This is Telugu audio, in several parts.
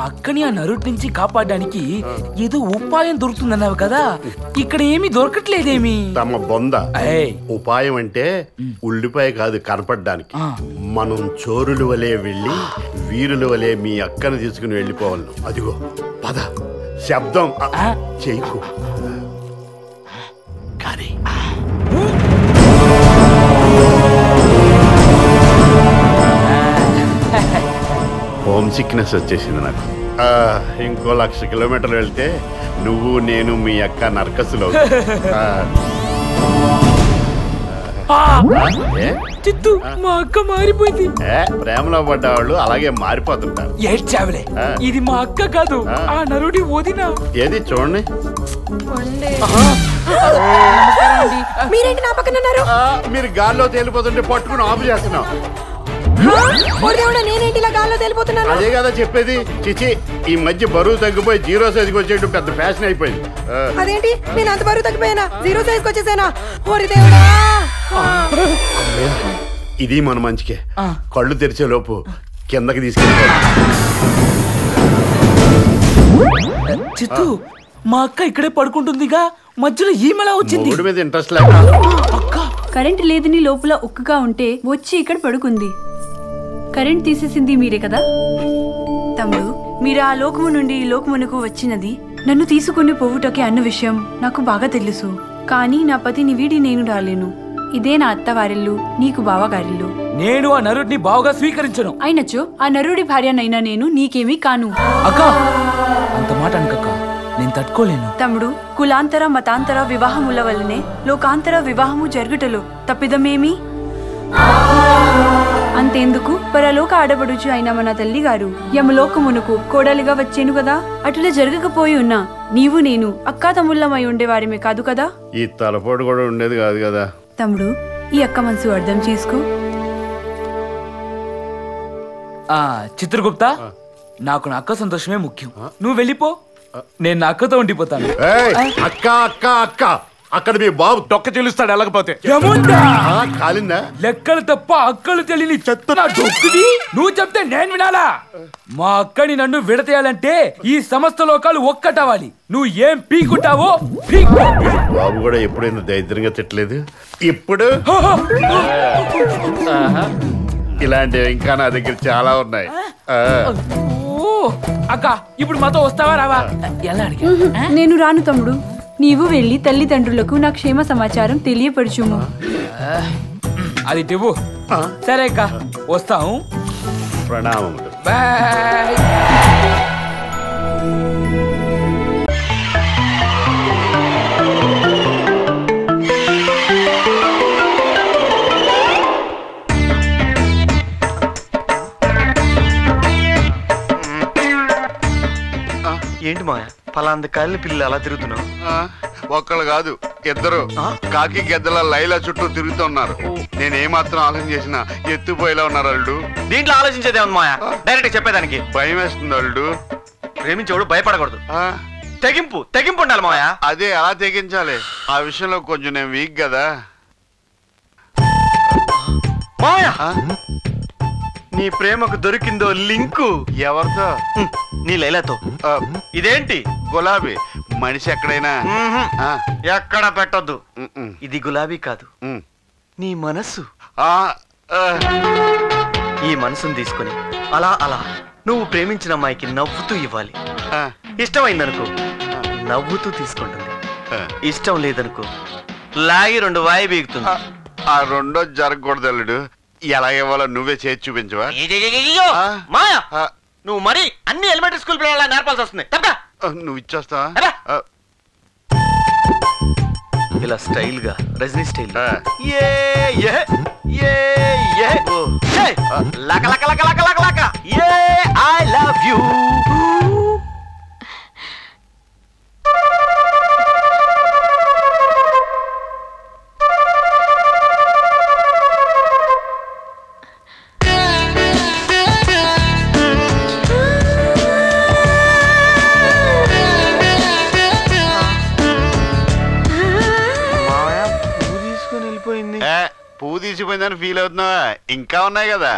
అక్కని ఆ నరుడి నుంచి కాపాడడానికి ఏదో ఉపాయం దొరుకుతుందన్నావు కదా, ఇక్కడ ఏమీ దొరకట్లేదేమి? తమ బొంద ఉపాయం అంటే ఉల్లిపాయ కాదు కనపడడానికి. మనం చోరుల వలె వెళ్ళి వీరుల వలె మీ అక్కను తీసుకుని వెళ్ళిపోవాలి. అదిగో పద, శబ్దం చేయకు. కానీ హోమ్ సిక్నెస్ వచ్చేసింది నాకు. ఇంకో 1,00,000 కిలోమీటర్లు వెళ్తే నువ్వు నేను మీ అక్క నరకసులో. చిత్తు, మా అక్క మారిపోయింది. ప్రేమలో పడ్డవాళ్ళు అలాగే మారిపోతుంటారు. ఏడ్చావులే, ఇది మా అక్క కాదు, ఆ నరుడి వదిన. ఏది చూడండి. మీరేంటి నా పక్కన ఉన్నారు? మీరు గాల్లో తేలిపోతుంటే పట్టుకుని ఆపు చేస్తున్నాం. నేనేంటి ఇలా గాల్లో తేలిపోతున్నాను? అదే కదా చెప్పేది. చిచి, ఈ మధ్య బరువు తగ్గిపోయి 0 సైజ్కి వచ్చేట్టు పెద్ద ఫ్యాషన్ అయిపోయింది. అదేంటి, నేను అంత బరువు తగ్గిపోయానా? 0 సైజ్కి వచ్చేసానా? ఓరి దేవుడా! ఇది మన మంచికే. కళ్ళు తెరిచే లోపు కిందకి తీసుకెళ్ళిపోవాలి. చిత్తు, మా అక్క ఇక్కడే పడుకుంటుందిగా, మధ్యలో ఈమెలా వచ్చింది? మూడు మీద ఇంట్రెస్ట్ లేక కరెంట్ లేదని లోపల ఉక్కగా ఉంటే వచ్చి ఇక్కడ పడుకుంది. కరెంట్ తీసేసింది మీరే కదా తమ్ముడు. మీరు ఆ లోకము నుండి ఈ లోకమునకు వచ్చినది నన్ను తీసుకుని పోవుటకే అన్న విషయం నాకు బాగా తెలుసు. కానీ నా పతిని వీడి నేను రాలేను. ఇదే నా అత్తవారిల్లు, నీకు బావగారిల్లు. నేను ఆ నరుడిని బావగా స్వీకరించను. అయినచో ఆ నరుడి భార్యనైనా నేను నీకేమీ కాను. అక్క, అంత మాట అనకక్క, నేను తట్టుకోలేను. తమ్ముడు, కులాంతర మతాంతర వివాహముల వల్లనే లోకాంతర వివాహము జరుగుటలో తప్పిదమేమి? అంతేందుకు, పరలోక ఆడబడుచు అయిన మన తల్లి గారు యమలోకమునకు కోడలిగా వచ్చేను కదా. అటులా జరగకపోయి ఉన్నా నీవు నేను అక్కా తమ్ముళ్ళమై ఉండేవారిమే కాదు కదా. ఈ తలపోటు కూడా ఉండేది కాదు కదా. తమ్ముడు, ఈ అక్క మనసు అర్థం చేసుకో. చిత్రగుప్త, నాకు నా అక్క సంతోషమే ముఖ్యం. నువ్వు వెళ్ళిపో, నేను నా అక్కతో ఉండిపోతాను. అక్క అక్క అక్క, అక్కడ మీ బాబు తొక్క చెల్లిస్తాడు వెళ్ళకపోతే. కాలిందా? లెక్కలు తప్ప అక్కలు తెలియని చెత్త డొక్కుది. నువ్వు చెప్తే నేను వినాలా? మా అక్కని నన్ను విడతేయాలంటే ఈ సమస్త లోకాలు ఒక్కటవాలి. నువ్వు ఏం పీకుంటావో బాబు కూడా ఎప్పుడైనా దరిద్రంగా తిట్టలేదు. ఇప్పుడు ఇలాంటివి ఇంకా నా దగ్గర చాలా ఉన్నాయి. అక్క, ఇప్పుడు మాతో వస్తావా రావా? ఎలా అడిగా? నేను రాను తమ్ముడు. నీవు వెళ్ళి తల్లిదండ్రులకు నా క్షేమ సమాచారం తెలియపరచుము. అది టివ్వు. సరే అక్క, వస్తాము. ప్రణామములు. బాయ్. ఏంటి మాయా, పలాంది కాళ్ళ పిల్లలు అలా తిరుగుతున్నావు? ఒక్కళ్ళు కాదు, ఇద్దరు కాకి గెద్దల లైలా చుట్టూ తిరుగుతున్నారు. నేనేమాత్రం ఆలోచన చేసినా ఎత్తుపోయేలా ఉన్నారు అల్లుడు. దీంట్లో ఆలోచించేదే ఉంది మాయా, డైరెక్ట్ చెప్పేదానికి భయం వేస్తుంది అల్లుడు. ప్రేమించేవాడు భయపడకూడదు, తెగింపు ఉండాలి మాయా. అదే, అలా తెగించాలి. ఆ విషయంలో కొంచెం నేను వీక్ కదా మాయా. నీ ప్రేమకు దొరికిందో లింకు. ఎవరితో? నీ లైలాతో. ఇదేంటి? గులాబీ. మనిషి ఎక్కడైనా ఎక్కడ పెట్టొద్దు. ఇది గులాబీ కాదు, నీ మనస్సు. ఈ మనసును తీసుకుని అలా అలా నువ్వు ప్రేమించిన అమ్మాయికి నవ్వుతూ ఇవ్వాలి. ఇష్టమైందనుకో నవ్వుతూ తీసుకుంటుంది. ఇష్టం లేదనుకో లాగి 2 వాయి బీగుతుంది. ఆ రెండో జరగకూడదు అల్లుడు. ఎలా ఇవ్వాలో నువ్వే చేసి చూపించవా? మాయా, నువ్వు మరి అన్ని ఎలిమెంటరీ స్కూల్ పిల్లల నేర్పాల్సి వస్తుంది. నువ్వు ఇచ్చేస్తావా? ఇలా స్టైల్ గా Rajini style I love you. పువ్వు తీసిపోయిందని ఫీల్ అవుతున్నావా? ఇంకా ఉన్నాయి కదా.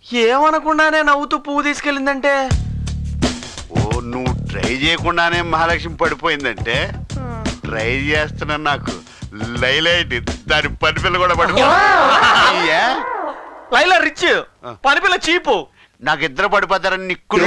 ఏమనకుండానే నవ్వుతూ పువ్వు తీసుకెళ్ళిందంటే ఓ నువ్వు ట్రై చేయకుండానే మహాలక్ష్మి పడిపోయిందంటే ట్రై చేస్తున్నా నాకు లైలైట్ దాని పని పిల్ల కూడా పడిపో లైలా రిచ్ పని పిల్ల చీపు. నాకు ఇద్దరు పడిపోతారని నిక్కులు.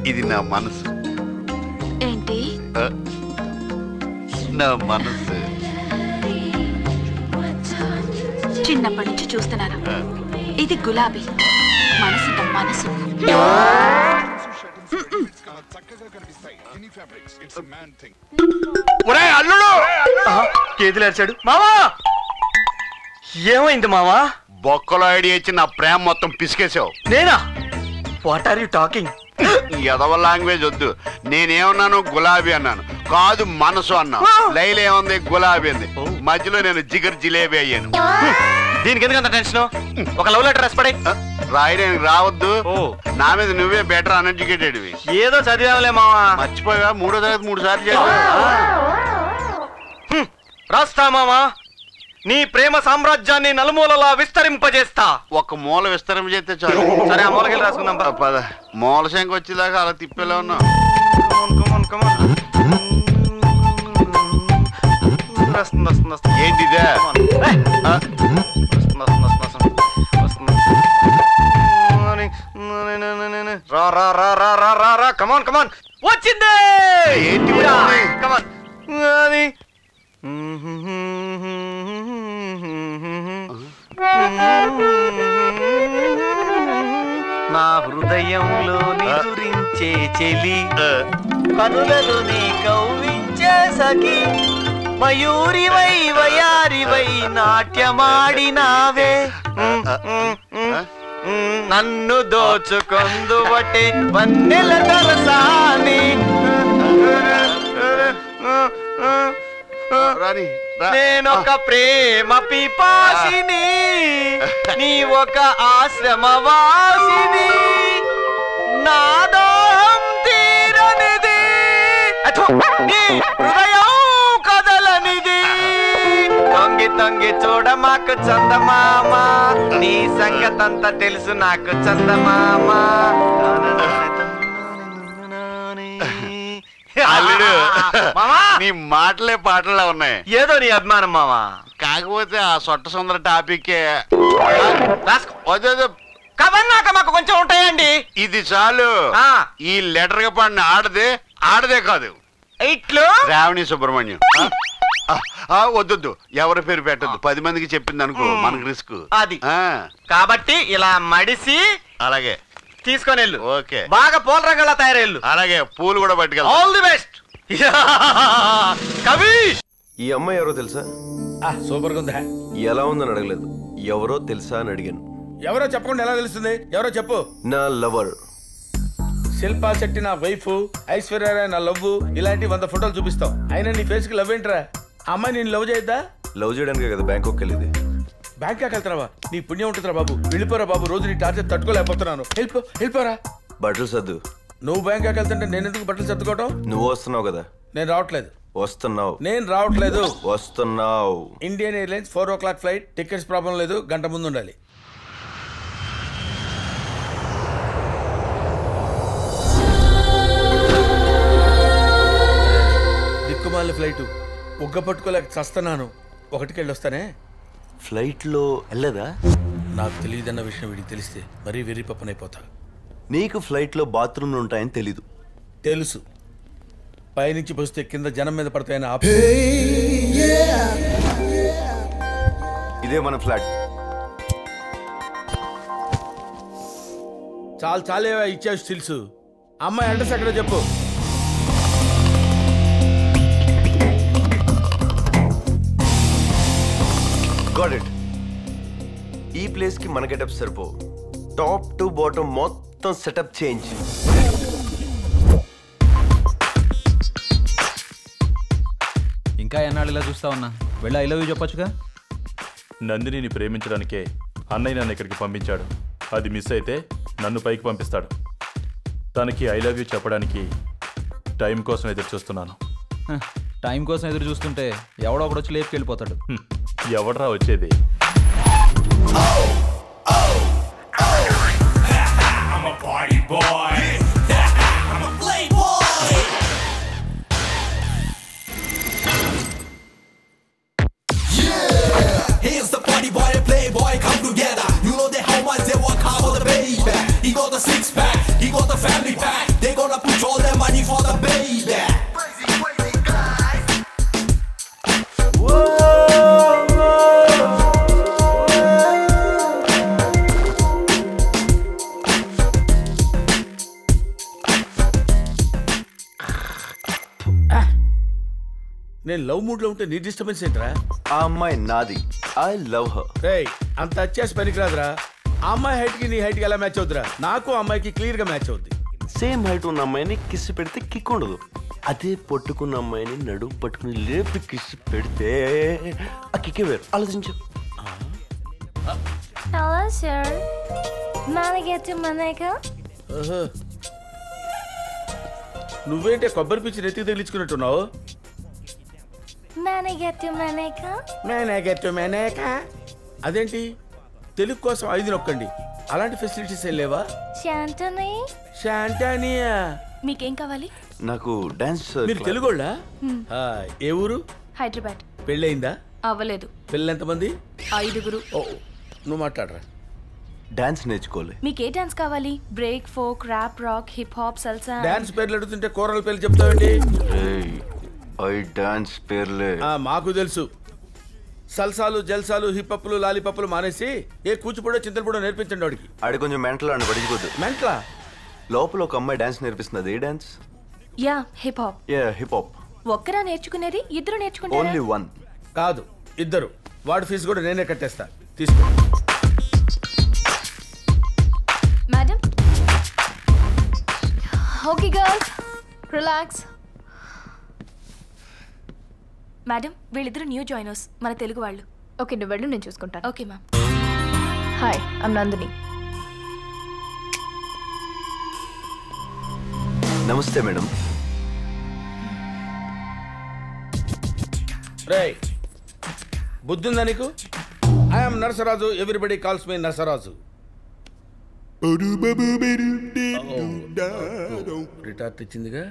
ఇది నా మనసు. ఏంటి? నా మనసు చిన్నప్పటి నుంచి చూస్తున్నాను. ఇది గులాబీ మనసు. మనసు అల్లుడు కేతులు అరిచాడు. మావా ఏమైంది మావా? బొక్కలో ఐడియా ఇచ్చి నా ప్రేమ మొత్తం పిసికేసావు. నేనా? What are you talking? ఎదవ లాంగ్వేజ్ వద్దు. నేనేమన్నాను? గులాబీ అన్నాను. కాదు మనసు అన్నా. లైలా ఏముంది? గులాబీ అంది. మధ్యలో నేను జిగర్ జిలేబీ అయ్యాను. దీనికి ఎందుకంత టెన్షన్? ఒక లవ్ లెటర్ రాసిపడే. రాయడానికి రావద్దు. నా మీద నువ్వే బెటర్ అన్ఎడ్యుకేటెడ్. ఏదో చదివావులే మావా. మర్చిపోయా? 3వ తరగతి 3 సార్లు చేస్తా. రాస్తా మావా. నీ ప్రేమ సామ్రాజ్యాన్ని నలుమూలలా విస్తరింపజేస్తా. ఒక మూల విస్తరింపజేస్తే చాలు. సరే ఆ మూలకెళ్ళి రాసుకుందాం పద. మూల శంఖ వచ్చేదాకా అలా తిప్పేలా ఉన్నా. ఏంటిదే? వచ్చిందే. ఏంటి? కమాన్. నా హృదయంలో నిదురించే చెలి, కనులలో నీ కవ్వించే సఖి, మయూరివై వయారివై నాట్యమాడినావే, నన్ను దోచుకొందువటే వన్నెల దరసాని, నేనొక ప్రేమ పిపాసిని, నీ ఒక ఆశ్రమవాసిని, నాదోహం తీరనిది, నీ హృదయం కదలనిది, తొంగి తొంగి చూడ మాకు చందమామ, నీ సంగతంతా తెలుసు నాకు చందమామ. అల్లుడు నీ మాటలే పాటలా ఉన్నాయి. ఏదో నీ అభిమానం మావా. కాకపోతే ఆ సొట్ట సుందర టాపిక్ కవన్నాక మాకు కొంచెం ఉంటాయండి. ఇది చాలు. ఈ లెటర్ గా పడిన ఆడదే కాదు, ఇట్లు శ్రావణి సుబ్రహ్మణ్యం. వద్దు, ఎవరి పేరు పెట్టద్దు. 10 మందికి చెప్పింది అనుకో మనకు రిస్క్. అది కాబట్టి ఇలా మడిసి అలాగే తీసుకొని వెళ్ళు. ఓకే. బాగా పూల రంగులా తయారెళ్ళు. అలాగే పూలు కూడా పట్టుకెళ్ళి. All the best. కవి, ఈ అమ్మాయి ఎవరో తెలుసా? సూపర్ గా ఉందా? ఎలా ఉందని అడగలేదు, ఎవరో తెలుసా అని అడిగాను. ఎవరో చెప్పకుండా ఎలా తెలుస్తుంది? ఎవరో చెప్పు. నా లవర్. శిల్పా శెట్టి నా వైఫ్, ఐశ్వర్య నా లవ్, ఇలాంటి 100 ఫోటోలు చూపిస్తాం. అయినా నీ ఫేస్ కి లవ్ ఏంట్రా? అమ్మాయి నేను లవ్ చేయొద్దా? లవ్ చేయడానికే కదా బ్యాంకాక్ వెళ్ళేది. బ్యాంకాక్ వెళ్తావా? నీ పుణ్యం ఉంటుందిరా బాబు. వెళ్ళిపోరా బాబు, రోజు నీ టార్చర్ తట్టుకోలేకపోతున్నాను. వెళ్ళిపోరా. బట్టలు సర్దు. నువ్వు బ్యాంకాక్ వెళ్తుంటే నేను ఎందుకు బట్టలు సర్దుకోవటం? నువ్వు వస్తున్నావు కదా. నేను రావట్లేదు. వస్తున్నావు. నేను రావట్లేదు. వస్తున్నావు. Indian airlines 4 o'clock flight. Tickets problem లేదు, గంట ముందు ఉండాలి. దిక్కుమాలి ఫ్లైట్, ఉగ్గ పట్టుకోలేక చస్తున్నాను. 1కి వెళ్ళొస్తానే. ఫ్లైట్లో వెళ్ళదా? నాకు తెలియదన్న విషయం వీడికి తెలిస్తే మరీ వెర్రి పప్పనైపోతా. నీకు ఫ్లైట్లో బాత్రూమ్లు ఉంటాయని తెలీదు. తెలుసు. పైనుంచి పోస్తే కింద జనం మీద పడతాయని ఇదే మన ఫ్లాట్. చాలే ఇచ్చావు స్టిల్స్. అమ్మాయి అడ్రస్ ఎక్కడో చెప్పు. Got it. ఈ ప్లేస్ కి మన గెటప్ సరిపో. టాప్ టు బాటమ్ మొత్తం సెటప్ చేంజ్. ఇంకా ఎన్నాళ్ళు ఇలా చూస్తా ఉన్నా? వెళ్ళి ఐ లవ్ యూ చెప్పొచ్చుగా. నందినిని ప్రేమించడానికే అన్నయ్య నన్ను ఇక్కడికి పంపించాడు. అది మిస్ అయితే నన్ను పైకి పంపిస్తాడు. తనకి ఐ లవ్ యూ చెప్పడానికి టైం కోసం ఎదురు చూస్తున్నాను. టైం కోసం ఎదురు చూస్తుంటే ఎవడో ఒకడు వచ్చి లేపుకెళ్ళిపోతాడు. ఎవడరా వచ్చేది? Here's the party boy and playboy come together. You know they how much they work hard for the baby. He got the six pack, he got the family pack. They gonna put all their money for the baby. Crazy, crazy guys. Whoa, నేను లవ్ మూడ్ లో ఉంటే నీ డిస్టర్బెన్స్ ఏంట్రా? ఆ అమ్మాయి నాది. I love her. రేయ్ అంత వచ్చేసి పనికిరాదురా. ఆ అమ్మాయి హైట్ కి నీ హైట్ కి ఎలా మ్యాచ్ అవుతురా? నాకు అమ్మాయికి క్లియర్ గా మ్యాచ్ అవుద్ది. సేమ్ హైట్ ఉన్న అమ్మాయిని కిస్ పెడితే కిక్ ఉండదు. అదే పట్టుకున్న అమ్మాయిని నడుము పట్టుకుని లేపి కిస్ పెడితే ఆ కిక్కే వేరు. ఆలోచించు. Hello sir, Managete Maneka. నువ్వేంటే కొబ్బరి పిచ్చి నెత్తికి తగిలించుకున్నట్టున్నావు? అదేంటి తెలుగు కోసం 5 నొక్కండి. అలాంటి ఫెసిలిటీస్ ఏం లేవా? శాంటానియా. మీకేం కావాలి? నాకు డాన్స్. మీరు తెలుగోళ్ళా? ఏ ఊరు? హైదరాబాద్. పెళ్ళయిందా? అవ్వలేదు. పిల్లలు ఎంతమంది? 5. ఓ నువ్వు మాట్లాడరా. డాన్స్ నేర్చుకోలే. మీకే డాన్స్ కావాలి? Break, folk, rap, rock, hip hop, salsa. Dance పేర్లు అడుగుతుంటే కూరల పేర్లు చెప్తావండి? ఐ డాన్స్ పేర్లే మాకు తెలుసు. సల్సాలు, జల్సాలు, హిప్అప్లు, లాలీపప్పులు మానేసి ఏ కూచిపూడో చింతలపూడో నేర్పించండి వాడికి. ఆడి కొంచెం మెంటల్ అని పడిపోద్దు. మెంటలా? లోపల ఒక అమ్మాయి డాన్స్ నేర్పిస్తుంది. ఏ dance? Yeah hip hop. Yeah hip hop. ఒక్కరా నేర్చుకునేది? ఇద్దరు నేర్చుకుంటారా? Only one. కాదు, ఇద్దరు. వాడి ఫీజు కూడా నేనే కట్టేస్తా. తీసుకో. Madam. Okay girls relax. Madam వీళ్ళిద్దరు న్యూ జాయినర్స్, మన తెలుగు వాళ్ళు. ఓకే నువ్వు వెళ్ళు, నేను చూసుకుంటాను. Okay ma'am. Hi, I'm Nandini. నమస్తే మేడం. రేయ్ బుద్ధుందా నీకు? I'm Narasaraju, everybody calls me Narasaraju. Retort ఇచ్చిందిగా.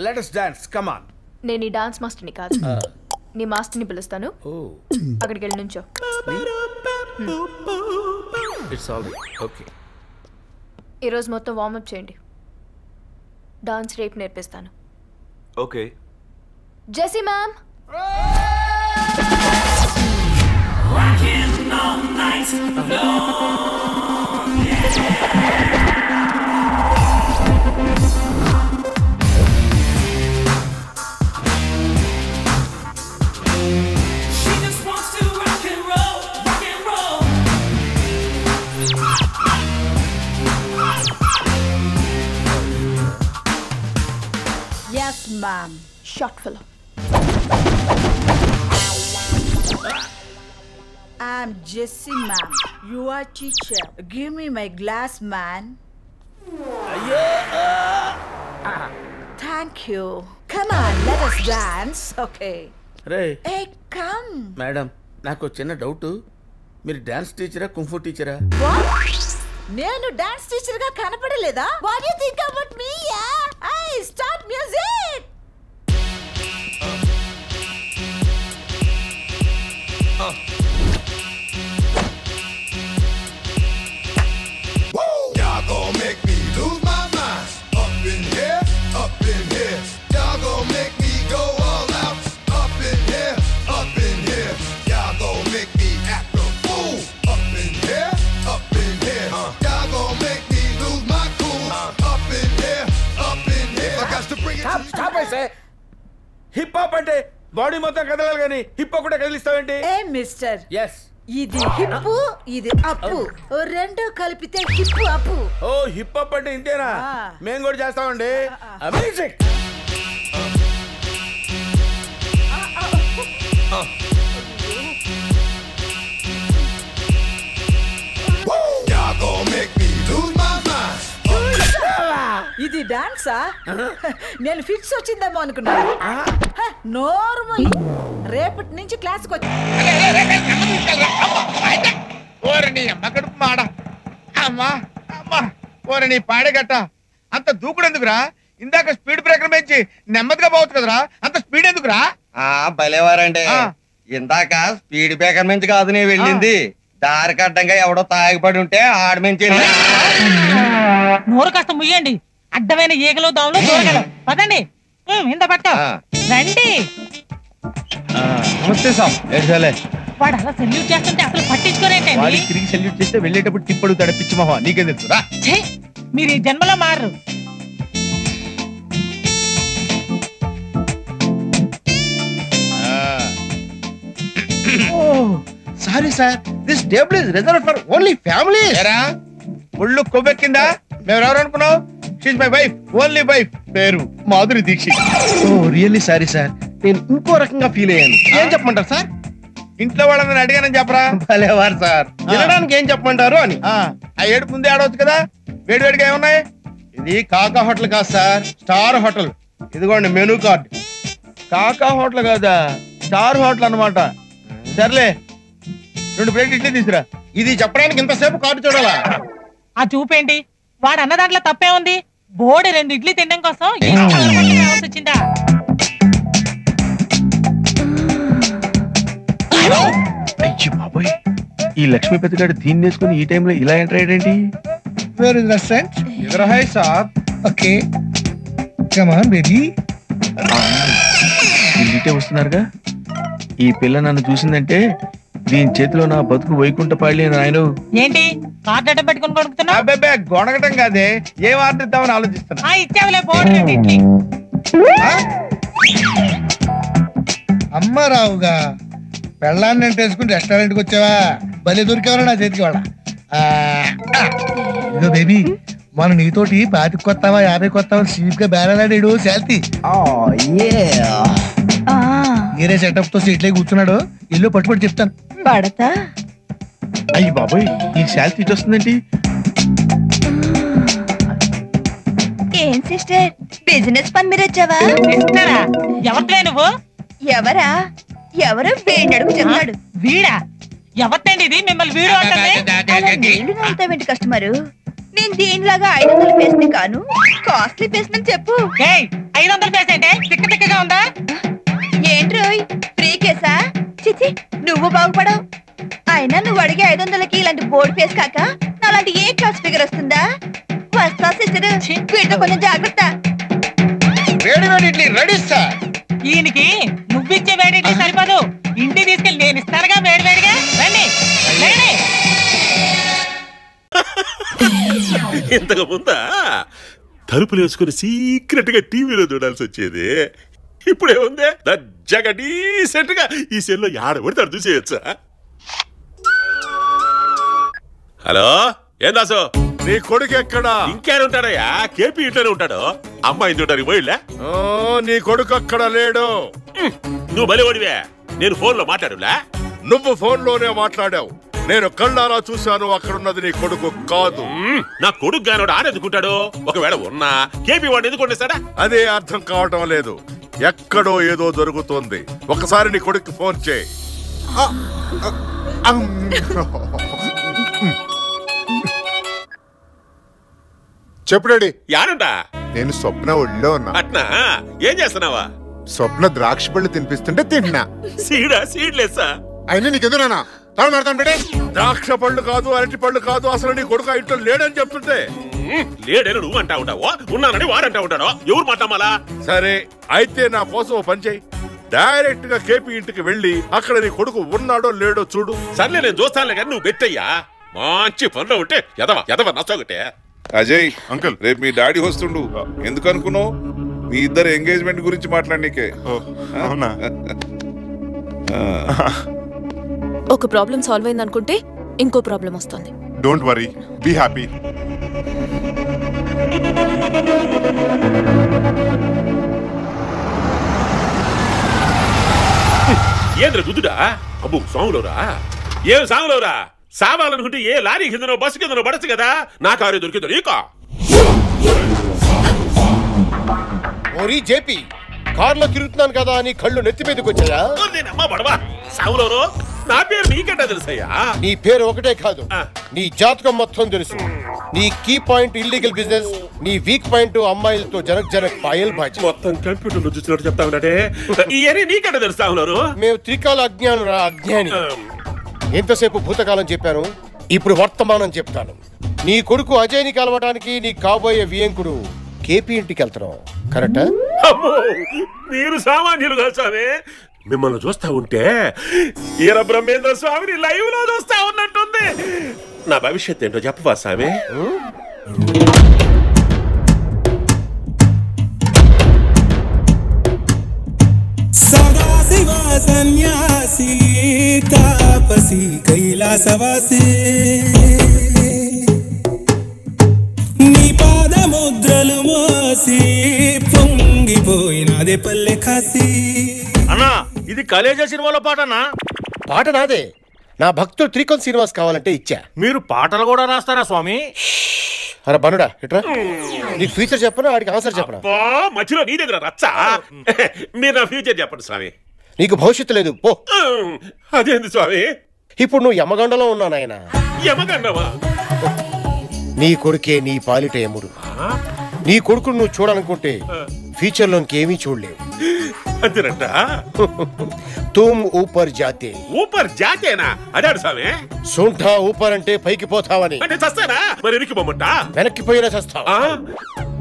Let us dance, come on. నేను ఈ డాన్స్ మాస్టర్ని కాదు, నీ మాస్టర్ని పిలుస్తాను. అక్కడికి వెళ్ళి నుంచో. It's all right. ఓకే. ఈరోజు మొత్తం వార్మప్ చేయండి. డాన్స్ రేపు నేర్పిస్తాను. Okay. Jessie ma'am. Yes, ma'am. Short fellow. I'm Jessie, ma'am. You are teacher. Give me my glass, man. Thank you. Come on, let us dance. Okay. Ray. Hey, come. Madam, నాకు చిన్న డౌట్. మీరు డాన్స్ టీచరా, కుంఫు టీచరా? నేను డాన్స్ టీచర్ గా కనపడలేదా? What do you think about me? Hey, start music. Y'all gon' make me lose my mind. Up in here, up in here. Y'all gon' make me go all out. Up in here, up in here. Y'all gon' make me act a fool. Up in here, up in here. Y'all gon' make me lose my cool. Up in here, up in here. I got to bring it to you. Stop I say. Hip hop అంటే బాడీ మొత్తం కదలాలి కానీ హిప్ హాప్ కూడా కదిలిస్తావేంటి? ఏ మిస్టర్. yes. ఇది హిప్పు, ఇది అప్పు. రెండు కలిపితే హిప్పు అప్పు. ఓ హిప్ హాప్ అంటే ఇంతేనా? మేము కూడా చేస్తామండి. అమేజింగ్. ఇది డాన్సా? నేను ఫిక్స్ వచ్చిందేమో అనుకున్నాను. నార్మల్ రేపటి నుంచి క్లాస్కి వచ్చి నీ పాడగట్ట అంత దూకుడెందుకురా? ఇందాక స్పీడ్ బ్రేకర్ పెంచి నెమ్మదిగా పోవచ్చు కదరా, అంత స్పీడ్ ఎందుకురా? భలేవారండి, ఇందాక స్పీడ్ బ్రేకర్ నుంచి కాదు నేను వెళ్ళింది, దారికి అడ్డంగా ఎవడో తాగిపడి ఉంటే ఆడ నుంచి. నోరు కాస్త ముయ్యండి, అడ్డమైన ఈగలు దోమలు దూరగలం. పదండి, ఇంత పట్టు రండి. నమస్తే సార్. ఏడ్చాలే వాడు అలా సెల్యూట్ చేస్తుంటే అసలు పట్టించుకోరేంటే. వాడికి తిరిగి సెల్యూట్ చేస్తే వెళ్ళేటప్పుడు టిప్ అడుగుతాడు, పిచ్చి మొహం నీకేం తెలుసు రా. మీరు ఈ జన్మలో మారరు. Sorry sir, this table is reserved for only family. ముళ్ళు కొవ్వెక్కిందా? మేమెవరు అనుకున్నావు? She my wife, only wife. పేరు Madhuri Dixit. Oh really sorry sir, నేను ఇంకో రకంగా ఫీల్ అయ్యాను. ఏం చెప్పమంటారు సార్? ఇంట్లో వాళ్ళని అడిగానని చెప్పరా? భలేవారు సార్, వినడానికి ఏం చెప్పమంటారు అని. ఆ ఏడు ముందే ఆడవచ్చు కదా, వేడివేడిగా ఏమున్నాయి? ఇది కాకా హోటల్ కాదు సార్, స్టార్ హోటల్. ఇదిగోండి మెనూ కార్డ్. కాకా హోటల్ కాదా, స్టార్ హోటల్ అన్నమాట. సర్లే, 2 ప్లేట్ ఇడ్లీ తీసురా. ఇది చెప్పడానికి ఇంతసేపు కార్డు చూడాలా? ఆ చూపేంటి? వాడు అన్న దాంట్లో తప్పే ఉంది. బోర్డు 2 ఇడ్లీ తినడం కోసం వచ్చిందా? అయ్యి బాబోయ్, ఈ లక్ష్మీపతి గారు దీన్ని వేసుకుని ఈ టైంలో ఇలా ఎంటర్ అయ్యాడేంటి? Where is restaurant? ఇదర్ హై సాబ్. Okay come on baby. ఇటే వస్తున్నారుగా. ఈ పిల్ల నన్ను చూసిందంటే దీని చేతిలో నా బతుకు వైకుంఠ పాళి అని ఆయన. ఏంటి కార్డు అడ్డం పెట్టుకుని కొనుక్కుతున్నా? అబ్బాయి గొనగటం కాదే, ఏం ఆర్డర్ ఇద్దామని ఆలోచిస్తున్నా. ఇచ్చావులే బోర్డు ఇడ్లీ. అమ్మ రావుగా, పెళ్ళాన్ని నేను తెలుసుకుని రెస్టారెంట్కి వచ్చావా? భలే దొరికేవారా నా చేతికి వాళ్ళ. ఇదో బేబీ, మనం నీతోటి 25 కొత్తావా 50 కొత్తావా చీప్ గా బేరాడాడు శాల్తీ. వేరే సెటప్ తో సీట్లే కూర్చున్నాడు, ఇల్లు పట్టుబడి చెప్తాను. పడతా. అయ్యి బాబోయ్, ఈ శాల్తీ ఇటు వస్తుందేంటి? ఏం సిస్టర్, బిజినెస్ పని మీరు వచ్చావా? ఎవరితో నువ్వు? ఎవరా? ఎవరు వీడిని అడుగు చెప్తాడు. వీడా? ఎవరితండి ఇది? మిమ్మల్ని వీడు అంటే కస్టమరు. నేను దీనిలాగా 500 పేస్ని కాను, కాస్ట్లీ పేస్ని చెప్పు. 500 పేస్ అంటే తిక్క తిక్కగా ఉందా? ఏంట్రోయ్ ఫ్రీ కేసా? చిచి, నువ్వు బాగుపడవు. అయినా నువ్వు అడిగే 500కి ఇలాంటి బోర్డు పేస్ కాక అలాంటి ఏ క్లాస్ ఫిగర్ వస్తుందా? వస్తా సిస్టర్, వీటితో కొంచెం జాగ్రత్త. వేడి వేడి ఇడ్లీ రెడీ సార్. ఈయనకి నువ్విచ్చే వేడి ఇడ్లీ సరిపోదు, ఇంటికి తీసుకెళ్ళి నేను ఇస్తానుగా వేడి వేడిగా. రండి రండి. ఇంతకు ముందా తలుపులు వేసుకుని సీక్రెట్ గా టీవీలో చూడాల్సి వచ్చేది. ఇప్పుడేముంది, దజ్జగా డీసెంట్ గా ఈ సెల్లో ఆడబడితే అర్థం చూసేయచ్చా? హలో, ఏం దాసు? నీ కొడుకు ఎక్కడా? ఇంకేనా ఉంటాడయ్యా, కేపీ ఇంట్లోనే ఉంటాడు. అమ్మాయి చూడడానికి పోయిలే. నీ కొడుకు అక్కడ లేడు. నువ్వు బలి ఓడివే, నేను ఫోన్ లో మాట్లాడులే. నువ్వు ఫోన్ లోనే మాట్లాడావు, నేను కళ్ళారా చూశాను. అక్కడున్నది నీ కొడుకు కాదు. నా కొడుకు గానోడు ఆడెందుకుంటాడు? ఒకవేళ ఉన్నా కేపీ వాడిని ఎందుకు వండేస్తాడా? అదే అర్థం కావటం లేదు. ఎక్కడో ఏదో జరుగుతోంది. ఒకసారి నీ కొడుకు ఫోన్ చేయి. చెప్పు డాడీ. యారంటా? నేను స్వప్న ఒళ్ళో ఉన్నా. అట్నా? ఏం చేస్తున్నావా? స్వప్న ద్రాక్ష పళ్ళు తినిపిస్తుంటే తిన్నా. సీడా? సీడ్లెస్సా? అయినా నీకెందుకునా ద్రాక్ష పళ్ళు కాదు, అరటి పళ్ళు కాదు, అసలు నీ కొడుకు ఇంట్లో లేడని చెప్తుంటే. లేడని నువ్వు అంటా ఉంటావో, ఉన్నానని వాడంటా ఉంటాడో, ఎవరు మాట్లాడాలా? సరే అయితే నా కోసం ఓ పని చేయి. డైరెక్ట్ గా కేపీ ఇంటికి వెళ్ళి అక్కడ నీ కొడుకు ఉన్నాడో లేడో చూడు. సర్లే, నేను చూస్తానులే కానీ నువ్వు పెట్టయ్యా. మంచి పనిలో ఉంటే ఎదవ నచ్చొకటే. అజయ్ అంకుల్, రేపు మీ డాడీ వస్తుండు. ఎందుకు అనుకున్నావు? మీ ఇద్దరు ఎంగేజ్మెంట్ గురించి మాట్లాడనీకే. అవునా? ఒక ప్రాబ్లం సాల్వ్ అయింది అనుకుంటే ఇంకో ప్రాబ్లం వస్తుంది. Don't worry, be happy. ఏంద్ర గుద్దుడా? అబ్బు సాంగులోరా? ఏం సాంగులోరా? సావాలనుకుంటే ఏ లారీ కిందనో బస్సు కిందనో పడచ్చు కదా. నా కారు దొరికిందో నీకా? ఓరి జేపీ కార్లో తిరుగుతున్నాను కదా అని కళ్ళు నెత్తి మీదకి వచ్చాయా? నా పేరు నీకెట్టా తెలుసయ్యా? నీ పేరు ఒకటే కాదు, నీ జాతకం మొత్తం తెలుసు. నీ కీ పాయింట్ ఇల్లీగల్ బిజినెస్, నీ వీక్ పాయింట్ అమ్మాయిలతో జనక్ పాయల్ బాజీ. మొత్తం కంప్యూటర్లో చూసినట్టు చెప్తా ఉన్నటే ఇవన్నీ నీకెట్టా తెలుసా? మేము త్రికాల అజ్ఞానురా, అజ్ఞాని. ఎంతసేపు భూతకాలం చెప్పాను, ఇప్పుడు వర్తమానం చెప్తాను. నీ కొడుకు అజయ్ని కలవడానికి నీ కాబోయే వియంకుడు కేపీ ఇంటికి వెళ్తున్నావు, కరెక్టా? మీరు సామాన్యులుగా స్వామి, మిమ్మల్ని చూస్తా ఉంటే ఈర బ్రహ్మేంద్ర స్వామిని లైవ్ లో చూస్తా ఉన్నట్టుంది. నా భవిష్యత్ ఏంటో చెప్పవా స్వామి? సదాశివ సన్యాసి తాపసి కైలాసవాసి నీ పాదముద్రలు మోసి పొంగిపోయినదే పల్లె కాసి. అన్నా ఇది కలేజా సినిమాలో పాటనా? పాట నాదే. నా భక్తుడు త్రికోన్ శ్రీనివాస్ కావాలంటే ఇచ్చా. మీరు పాటలు కూడా రాస్తారా స్వామి? అరే బనుడా ఇట్రా, నీకు ఫ్యూచర్ చెప్పనా ఆడికి ఆన్సర్ చెప్పనా? మధ్యలో నీ దగ్గర రచ్చా. మీరు నా ఫ్యూచర్ చెప్పండి స్వామి. నీకు భవిష్యత్తు లేదు పో. అదేంది స్వామి? ఇప్పుడు నువ్వు యమగండలో ఉన్నావు నాయన. యమగండమా? నీ కొడుకే నీ పాలిట యముడు. నీ కొడుకును నువ్వు చూడాలనుకుంటే ఫ్యూచర్ లో ఇంకేమీ చూడలేవు. అంతేనంట. తుమ్ ఊపర్ జాతే. ఊపర్ జాతేనా? అదాడు స్వామి. సొంఠా ఊపర్ అంటే పైకి పోతావని. అంటే చస్తానా? మరి వెనక్కి పోమంటా? వెనక్కి పోయినా చస్తావా?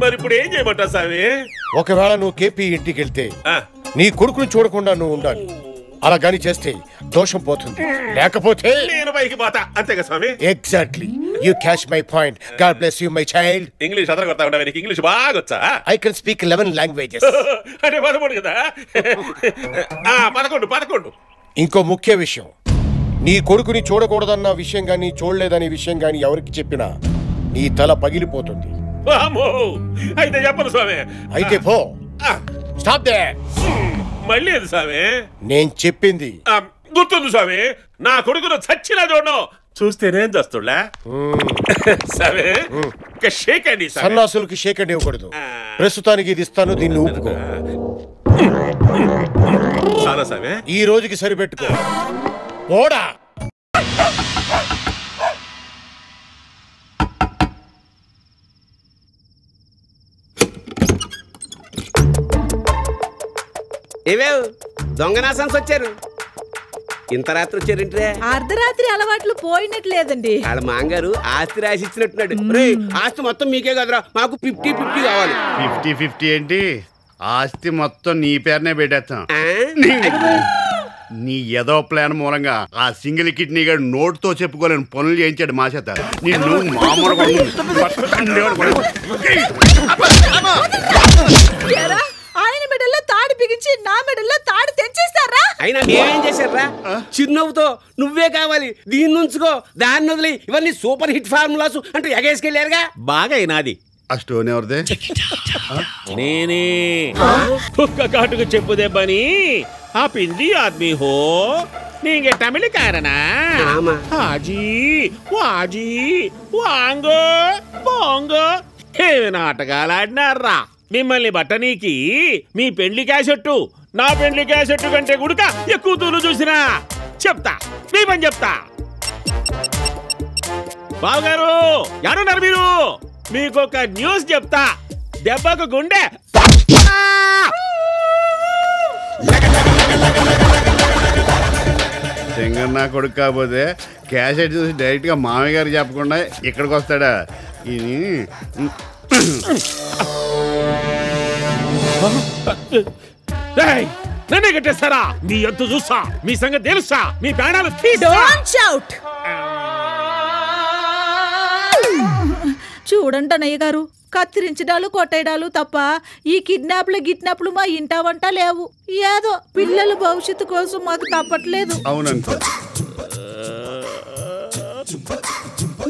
మరి ఇప్పుడు ఏం చేయమంటా స్వామి? ఒకవేళ నువ్వు కేపీ ఇంటికి వెళ్తే నీ కొడుకుని చూడకుండా నువ్వు ఉండాలి. అలా గాని చేస్తే దోషం పోతుంది, లేకపోతే నేను పైకి పోతా. అంతేగా స్వామి? Exactly. You catch my point. God bless you my child. English అదర కొడతా ఉంటా. నీకు ఇంగ్లీష్ బాగా వచ్చా? I can speak 11 languages. అంటే 13 కదా? 11. ఇంకో ముఖ్య విషయం, నీ కొడుకుని చూడకూడదన్న విషయం గాని చూడలేదనే విషయం గాని ఎవరికి చెప్పినా నీ తల పగిలిపోతుంది. అయితే చెప్పను స్వామి. అయితే పో. Stop there. మళ్ళీ అది స్వామి? నేను చెప్పింది గుర్తుంది స్వామి. నా కొడుకును చచ్చినా చూడను. చూస్తేనేం చేస్తుడా స్వామి? షేక్ అండి. సన్నాసులకి షేక్ అండి ఇవ్వకూడదు. ప్రస్తుతానికి ఇది ఇస్తాను, దీన్ని ఊపుకో. ఈ రోజుకి సరిపెట్టుకో. ఓడా ఏవే దొంగనాసన్స్ వచ్చారు. ఇంత రాత్రి వచ్చారంటే అర్ధరాత్రి అలవాట్లు పోయినట్లేదండి. వాళ్ళ మాంగారు ఆస్తి రాసి ఇచ్చినట్టున్నాడు. ఆస్తి మొత్తం మీకే కదరా, మాకు 50-50 కావాలి. 50-50 ఏంటి? ఆస్తి మొత్తం నీ పేరునే పెట్టేస్తాం. నీ ఏదో ప్లాన్ మూలంగా ఆ సింగిల్ కిడ్నీ గారు నోటుతో చెప్పుకోలేని పనులు చేయించాడు మా చేత. నిన్ను మామూలు ఆయన మెడల్లో తాడు బిగించి నా మెడల్లో తాడు తెంచేస్తారా? అయినా మేమేం చేశారా? చిరునవ్వుతో నువ్వే కావాలి, దీన్ని ఉంచుకో, దాన్ని వదిలి, ఇవన్నీ సూపర్ హిట్ ఫార్ములాస్ అంటూ ఎగేసుకెళ్ళారుగా. బాగా అయినాది. ఆ స్టోన్ ఎవరిదే? నేనే. కుక్క కాటుకు చెప్పు దెబ్బని ఆ పిండి ఆద్మీ హో. నీంగే తమిళ కారనా? హాజీ వాజీ వాంగో పోంగో. ఏమి నాటకాలాడినారా? మిమ్మల్ని బట్టనీకి మీ పెండ్లి క్యాసెట్టు నా పెండ్లి క్యాసెట్టు కంటే గుడుక ఎక్కువ తూలు చూసినా. చెప్తా, మీ పని చెప్తా. బావగారు ఎవరున్నారు మీరు? మీకొక న్యూస్ చెప్తా. దెబ్బకు గుండె సింగర్ నా కొడుకు కాకపోతే క్యాసెట్ చూసి డైరెక్ట్ గా మామయ్య గారు చెప్పకుండా ఇక్కడికి వస్తాడా? ఇది నన్నే కట్టేస్తారా? మీ ఎత్తు చూసా, మీ సంగతి తెలుసా, మీ ప్రాణాలు చూడండి అన్నయ్య గారు, కత్తిరించడాలు కొట్టేయడాలు తప్ప ఈ కిడ్నాప్లు మా ఇంట వంట లేవు. ఏదో పిల్లల భవిష్యత్తు కోసం మాకు తప్పట్లేదు. అవునంట.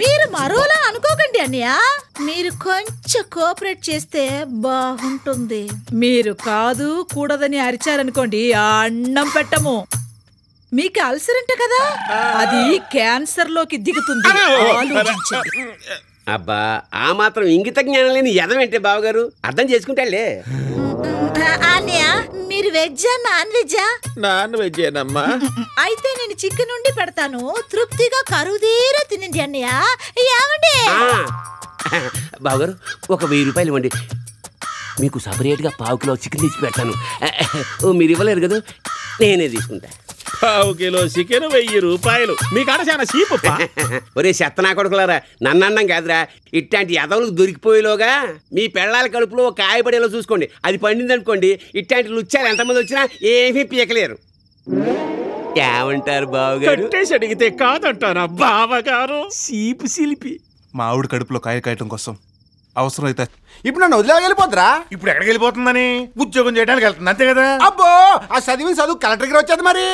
మీరు మరోలా అనుకోకండి అన్నయ్య. మీరు కొంచెం కోఆపరేట్ చేస్తే బాగుంటుంది. మీరు కాదు కూడదని అరిచారనుకోండి, అన్నం పెట్టము. మీకు అల్సర్ అంట కదా, అది క్యాన్సర్ లోకి దిగుతుంది. ఆలోచించండి. అబ్బా, ఆ మాత్రం ఇంగిత జ్ఞానం లేని ఎదవేంటే బావగారు? అర్థం చేసుకుంటాలే. మీరు వెజ్జా నాన్ వెజ్జా? నాన్ వెజ్జేనమ్మా. అయితే నేను చికెన్ ఉండి పెడతాను, తృప్తిగా కరువుదీరా తినండి అన్నయ్య. ఏమండి బావగారు, ఒక 1000 రూపాయలు ఇవ్వండి, మీకు సపరేట్గా 1/2 కిలో చికెన్ తెచ్చి పెడతాను. మీరు ఇవ్వలేరు కదా, నేనే తీసుకుంటా. 1/2 కిలో చికెన్ 1000 రూపాయలు. మీ కాడ చాలా చీపు. ఒరే చెత్తనా కొడుకులారా, నన్నం కాదురా, ఇట్లాంటి ఎదవులకు దొరికిపోయేలోగా మీ పెళ్ళాల కడుపులో కాయపడేలా చూసుకోండి. అది పండిందనుకోండి, ఇట్లాంటి లుచ్చారు ఎంతమంది వచ్చినా ఏమీ పీకలేరు. ఏమంటారు బావగారు? కట్టేసి అడిగితే కాదంటారా బావగారు? సీపు సిలిపి. మా ఆవిడ కడుపులో కాయ కాయటం కోసం అవసరం అయితే ఇప్పుడు నన్ను వదిలే వెళ్ళిపోతురా? ఇప్పుడు ఎక్కడికి వెళ్ళిపోతుందని? ఉద్యోగం చేయడానికి వెళ్తుంది అంతే కదా. అబ్బో, ఆ చదువు కలెక్టర్కి వచ్చేది మరి.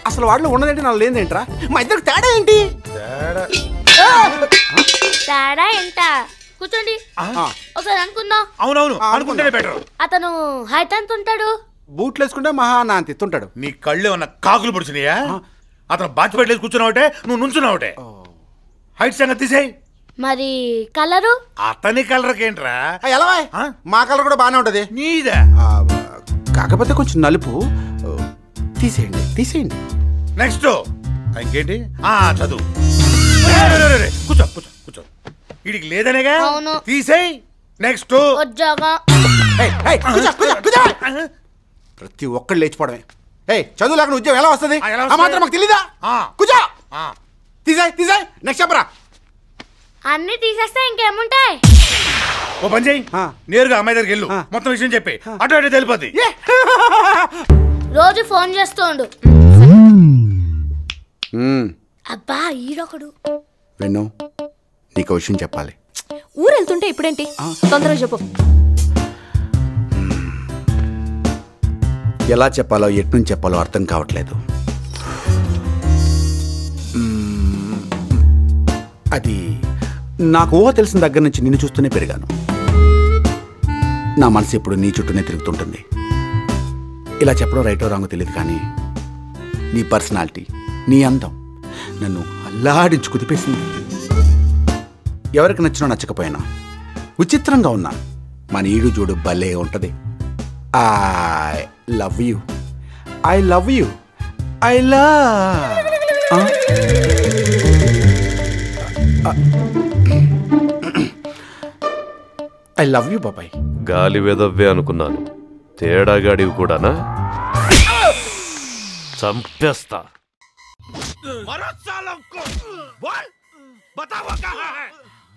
అసలు వాడిలో ఉన్నదేంటి, నాలో లేదేంట్రా? మా ఇద్దరికి తేడా ఏంటి? తేడా ఎంత? కూర్చోండి ఒకసారి అనుకుందాం. అవునవును, అనుకుంటేనే బెటర్. అతను హైట్ ఎంత ఉంటాడు? బూట్లు వేసుకుంటే మహా నా అంత ఎత్తుంటాడు. నీ కళ్ళు ఏమన్నా కాకులు పొడిచినాయా? అతను బాచిపెట్టలేసి కూర్చున్నావుటే, నువ్వు నుంచున్నావుటే. హైట్ సంగతి తీసేయి. మరి కలరు? అతని కలర్కి ఏంట్రా? ఎలా మా కలర్ కూడా బాగానే ఉంటది. నీదే కాకపోతే కొంచెం నలుపు. తీసేయండి. నెక్స్ట్ ఇంకేంటి? చదువు. కూర్చో. వీడికి లేదనేగా, తీసేయి. నెక్స్ట్ ఉద్యోగం. ప్రతి ఒక్కళ్ళు లేచిపోవడమే. చదువు లేకుండా ఉద్యోగం ఎలా వస్తుంది? మాత్రం మాకు తెలీదా? కూర్చో. తీసేయి. నెక్స్ట్ చెప్పరా. అన్ని తీసేస్తే ఇంకేముంటాయి? ఓ పని చేయి, నేరుగా అమ్మాయి దగ్గరికి వెళ్ళు, మొత్తం విషయం చెప్పి అటు అటు తెలిపోద్ది. రోజు ఫోన్ చేస్తుండు. అబ్బా ఈడొకడు. వెన్ను, నీకు విషయం చెప్పాలి. ఊరు వెళ్తుంటే ఇప్పుడేంటి? తొందరగా చెప్పు. ఎలా చెప్పాలో ఎట్నుంచి చెప్పాలో అర్థం కావట్లేదు. అది నాకు ఊహ తెలిసిన దగ్గర నుంచి నిన్ను చూస్తూనే పెరిగాను. నా మనసు ఎప్పుడు నీ చుట్టూనే తిరుగుతుంటుంది. ఇలా చెప్పడం రైటో రాంగో తెలియదు, కానీ నీ పర్సనాలిటీ, నీ అందం నన్ను అల్లాడించి కుదిపేసింది. ఎవరికి నచ్చినా నచ్చకపోయినా, విచిత్రంగా ఉన్నా, మన ఈడు జోడు భలే ఉంటది. I love you. I love you బాబాయ్. గాలి వెదవ్వే అనుకున్నాను, తేడాగాడివి కూడానా? చంపేస్తా.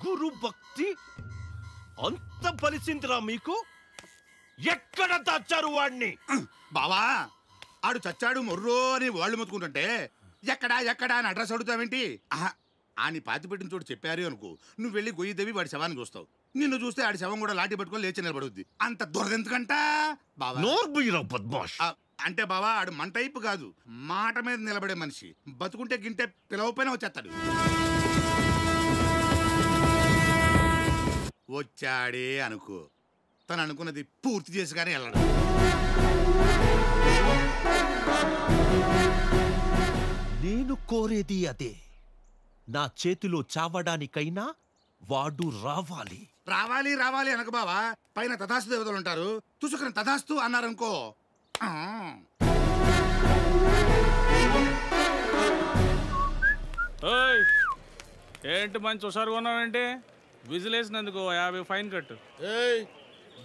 గురు భక్తి అంత పలిసిందిరా మీకు? ఎక్కడ చచ్చారు వాడిని? బావా, ఆడు చచ్చాడు మొర్రో అని వాళ్ళు మొత్తుకుంటుంటే ఎక్కడా అని అడ్రస్ అడుగుతావేంటి? ఆని పాతి పెట్టిన చోటు చెప్పారు అనుకో, నువ్వు వెళ్ళి గొయ్యి దేవి వాడి శవాన్ని చూస్తావు. నిన్ను చూస్తే ఆడి శవం కూడా లాఠీ పట్టుకొని లేచి నిలబడుద్ది. అంత దొరదెందుకంట బావా? అంటే బావా, ఆడు మంటైపు కాదు, మాట మీద నిలబడే మనిషి. బతుకుంటే గింటే పిలవపైన వచ్చేస్తాడు. వచ్చాడే అనుకో, తను అనుకున్నది పూర్తి చేసి కానీ వెళ్ళడు. నేను కోరేది అదే. నా చేతిలో చావడానికైనా వాడు రావాలి. రావాలి అనకు బావా. పైన తథాస్తు దేవతలు ఉంటారు, తుసుకుని తథాస్తు అన్నారనుకో. ఏంటి మంచి హుషారుగా ఉన్నావేంటి? విజిలేసినందుకు 50 ఫైన్ కట్టు.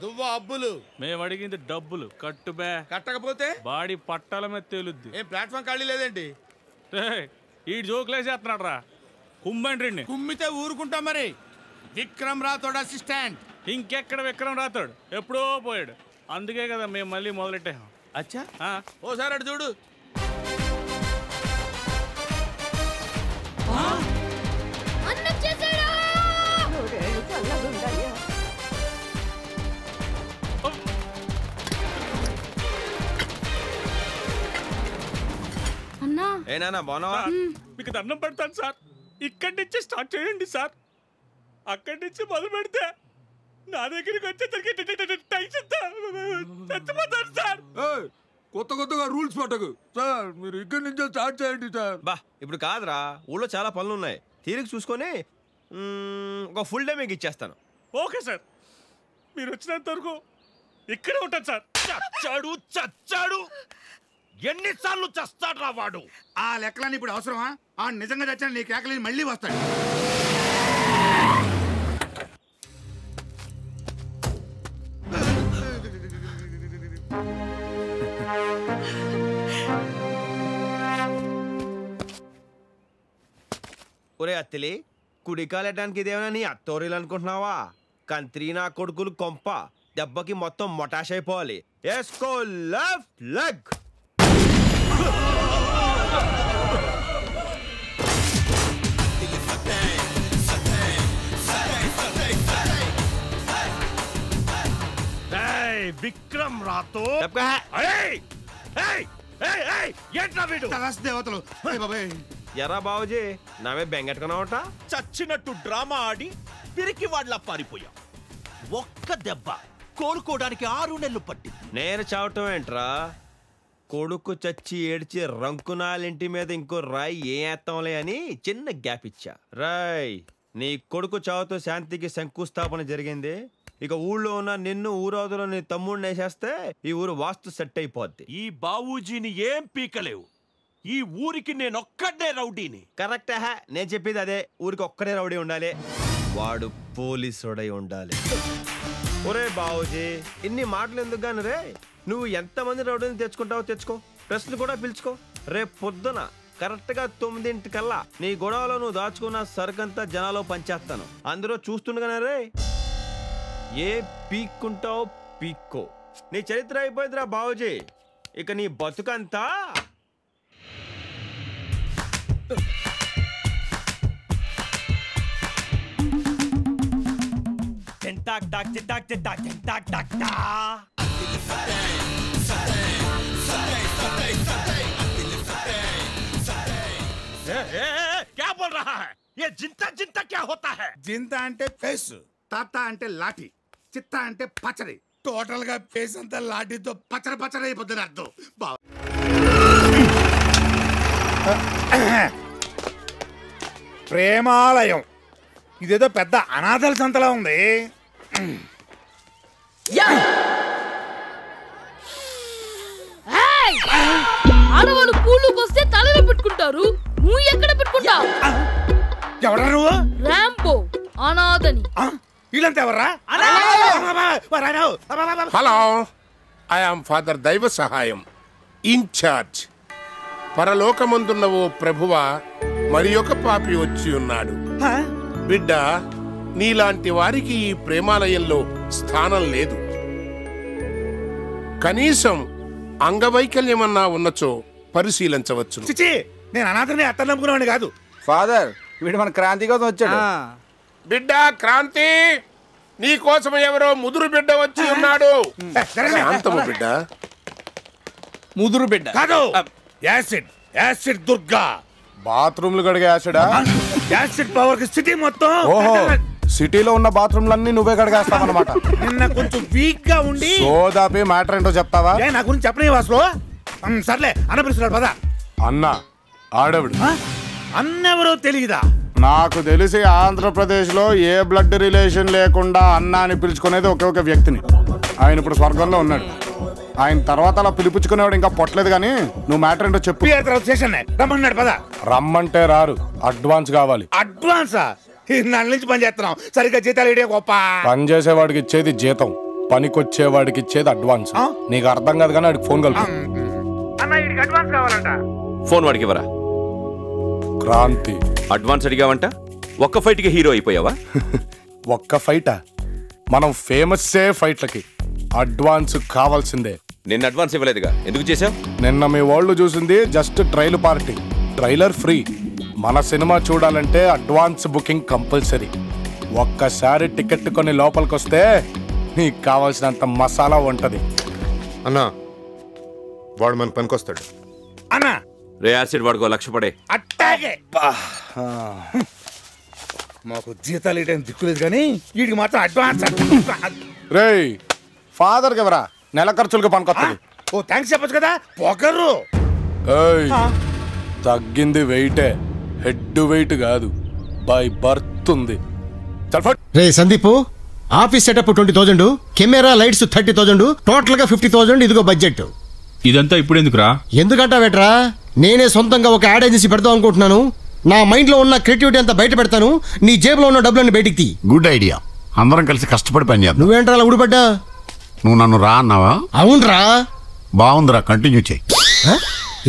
దువ్వ అబ్బులు. మేము అడిగింది డబ్బులు కట్టు బే. కట్టకపోతే బాడీ పట్టాల మీద తేలుద్ది. ఏం ప్లాట్ఫామ్ ఖాళీ లేదేంటి? ఈ జోకులేసేస్తున్నాడు రా. కుమ్మండ్రిని కుమ్మితే ఊరుకుంటా మరి. విక్రమ్ రాథోడ్ అసిస్టెంట్. ఇంకెక్కడ విక్రమ్ రాథోడ్ ఎప్పుడో పోయాడు. అందుకే కదా మేము మళ్ళీ మొదలెట్టాం. అచ్చా, ఓసారి అటు చూడు. అన్నా ఏనా బాగున్నావా? మీకు దండం పెడతాను సార్, ఇక్కడి నుంచి స్టార్ట్ చేయండి సార్. అక్కడి నుంచి మొదలు పెడితే నా దగ్గరికి వచ్చేసరికి చచ్చిపోతాను సార్. కొత్తగా రూల్స్ పట్టకు సార్. మీరు ఇక్కడి నుంచే స్టార్ట్ చేయండి సార్. బా ఇప్పుడు కాదురా, ఊళ్ళో చాలా పనులు ఉన్నాయి. తీరిక చూసుకొని ఒక ఫుల్ డే మీకు ఇచ్చేస్తాను. ఓకే సార్, మీరు వచ్చినంత వరకు ఇక్కడే ఉంటాను సార్. చచ్చాడు ఎన్నిసార్లు చస్తాడు రా వాడు? ఆ లెక్కలని ఇప్పుడు అవసరమా? ఆ నిజంగా చచ్చాను నీ కేకలేని మళ్ళీ వస్తాడు. ఒరే అత్తిలి, కుడికాలెట్టడానికి ఇదేమైనా నీ అత్తోరీలు అనుకుంటున్నావా? కంత్రి నా కొడుకులు కొంప దెబ్బకి మొత్తం మొటాష్ అయిపోవాలి. ఎస్కో లెఫ్ట్ లెగ్. విక్రమ్ రాతో ఏంట్రా వీడు? దేవతలు ఎరా బాబుజీ నామే బెంగెట్టుకున్నావట? చచ్చినట్టు డ్రామా ఆడి పిరికి వాళ్ళ పారిపోయా. ఒక్క దెబ్బ కోలుకోవడానికి 6 నెలలు పట్టింది. నేను చావటం ఏంట్రా? కొడుకు చచ్చి ఏడ్చి రంకునాలింటి మీద ఇంకో రాయి ఏత్తంలే అని చిన్న గ్యాప్ ఇచ్చా. రాయ్ నీ కొడుకు చావుతో శాంతికి శంకుస్థాపన జరిగింది. ఇక ఊళ్ళో ఉన్న నిన్ను ఊరవతలో నీ తమ్ముడిని వేసేస్తే ఈ ఊరు వాస్తు సెట్ అయిపోద్ది. ఈ బావూజీని ఏం పీకలేవు. ఈ ఊరికి నేనొక్కడే రౌడీని. కరెక్ట్. నేను చెప్పేది అదే. ఊరికి ఒక్కడే రౌడీ ఉండాలి. వాడు పోలీసుడై ఉండాలి. ఒరే బావూజీ ఇన్ని మాటలు ఎందుకు గాని రే? నువ్వు ఎంతమంది రౌడీని తెచ్చుకుంటావో తెచ్చుకో, ప్రశ్నలు కూడా పిలుచుకో. రేపు పొద్దున కరెక్ట్గా 9 నీ గొడవలో నువ్వు దాచుకున్న సరుకంతా జనాలో పంచేస్తాను. అందరూ చూస్తుండగానే రే ఏ పీక్కుంటావు పీక్కో. నీ చరిత్ర అయిపోయిందిరా బావూజీ. ఇక నీ బతుకంతా क्या बोल रहा है ये? जिंता जिंता क्या होता है? జింత అంటే ఫేస్, తాత అంటే లాఠీ, చిత్త అంటే పచ్చడి. టోటల్ గా ఫేస్ అంతా లాఠీతో పచ్చడి అయిపోతుంది అర్థం. ప్రేమాలయం ఇదేదో పెద్ద అనాథల సంతలా ఉంది. ఆడవాళ్ళు పూలుకొస్తే తలలో పెట్టుకుంటారు, నువ్వు ఎక్కడ పెట్టుకుంటావు? ఎవరా నువ్వు? రాంబో అనాథని. వీళ్ళంతా ఎవర్రా? హలో, ఐ ఆమ్ ఫాదర్ దైవ సహాయం ఇన్ఛార్జ్. పరలోకమందున్న ఓ ప్రభువా, మరి ఒక పాపి వచ్చి ఉన్నాడు. బిడ్డ, నీలాంటి వారికి ఈ ప్రేమాలయంలో స్థానం లేదు. కనీసం అంగవైకల్యమన్నా ఉన్నచో పరిశీలించవచ్చు. చిచి, నేను అనాథని అత్త నమ్ముకునేవాడిని కాదు. ఫాదర్ వీడు మన క్రాంతి కోసం వచ్చాడు. బిడ్డ క్రాంతి, నీ కోసం ఎవరో ముదురు బిడ్డ వచ్చి ఉన్నాడు. శాంతము బిడ్డ. ముదురు బిడ్డ కాదు, యాసిడ్ దుర్గా. బాత్రూమ్లు కడిగే యాసిడా? యాసిడ్ పవర్ కి సిటీ మొత్తం. ఓహో, సిటీలో ఉన్న బాత్రూమ్లన్నీ నువ్వే కడిగేస్తావు అన్నమాట. నిన్న కొంచెం వీక్ గా ఉండి సోదాపి మ్యాటర్ ఏంటో చెప్తావా? నా గురించి చెప్పనే వాసులో. సర్లే అన్న పిలుస్తున్నాడు పద. అన్న ఆడవిడు అన్నెవరో తెలియదా? నాకు తెలిసి ఆంధ్రప్రదేశ్ లో ఏ బ్లడ్ రిలేషన్ లేకుండా అన్న అని పిలుచుకునేది ఒకే ఒక వ్యక్తిని. ఆయన ఇప్పుడు స్వర్గంలో ఉన్నాడు. ఆయన తర్వాత అలా పిలిపించుకునేవాడు ఇంకా పొట్టలేదు. కానీ నువ్వు మ్యాటర్ ఏంటో చెప్పు. రమ్మన్నాడు పద. రమ్మంటే రారు, అడ్వాన్స్ కావాలి. అడ్వాన్సా? నెల నుంచి పని చేస్తున్నాం, సరిగ్గా జీతాలు ఇడే గొప్ప. పని చేసేవాడికి ఇచ్చేది జీతం, పనికొచ్చేవాడికి ఇచ్చేది అడ్వాన్స్. నీకు అర్థం కాదు కానీ వాడికి ఫోన్ కలుపు. అడ్వాన్స్ కావాలంట. ఫోన్ వాడికి ఇవ్వరా? క్రాంతి అడ్వాన్స్ అడిగావంట. ఒక్క ఫైట్ కి హీరో అయిపోయావా? ఒక్క ఫైటా? మనం ఫేమస్ ఫైట్లకి అడ్వాన్స్ కావాల్సిందే. నిన్న అడ్వాన్స్ ఇవ్వలేదుగా, ఎందుకు చేసావు? నిన్న మీ వాళ్ళు చూసింది just trail party. Trailer free. మన సినిమా చూడాలంటే అడ్వాన్స్ బుకింగ్ కంపల్సరీ. ఒక్కసారి టికెట్ కొని లోపలికి వస్తే నీకు కావాల్సినంత మసాలా ఉంటది. అన్నా, వాడు మన పనికొస్తాడు. అన్నా రే యాసిడ్ వాడుకో, లక్ష పడే. అట్టాగే మాకు జీతాలు ఇవ్వడానికి దిక్కులేదు కానీ వీడికి మాత్రం అడ్వాన్స్. రేయ్, ఫాదర్కి ఎవరా నెల ఖర్చులకు పనికొస్తుంది. ఓ థ్యాంక్స్ చెప్పొచ్చు కదా. పొగరు తగ్గింది వెయిటే, హెడ్ వెయిట్ కాదు, బై బర్త్ ఉంది. రే Sandeep, office setup 20,000, camera lights 30,000, total గా 50,000. ఇదిగో బడ్జెట్. ఇదంతా ఇప్పుడు ఎందుకురా? ఎందుకంటా బెటరా, నేనే సొంతంగా ఒక యాడ్ ఏజెన్సీ పెడదాం అనుకుంటున్నాను. నా మైండ్ లో ఉన్న క్రియేటివిటీ అంతా బయట పెడతాను. నీ జేబులో ఉన్న డబ్బులన్నీ బయటికి తీ. Good idea. అందరం కలిసి కష్టపడి పని చేద్దాం. నువ్వేంట్రా అలా ఊడిపడ్డా? నువ్వు నన్ను రా అన్నావా? అవునరా. బాగుందిరా, కంటిన్యూ చేయి.